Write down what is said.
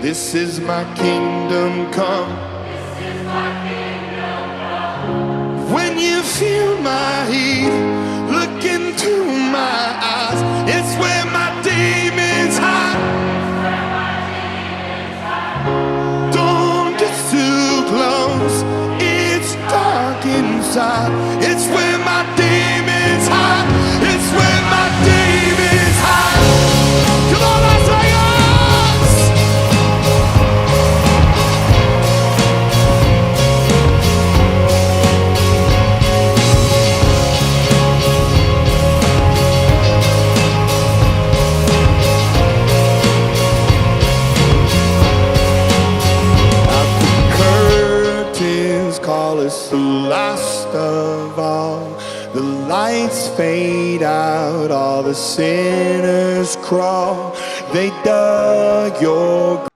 This is my kingdom come. When you feel my heat, look into my eyes. It's where my demons hide. Don't get too close, it's dark inside. It's where my demons hide. It's where my demons hide. Come on, Las Vegas! Call us the last of all. The lights fade out, all the sinners crawl. They dug your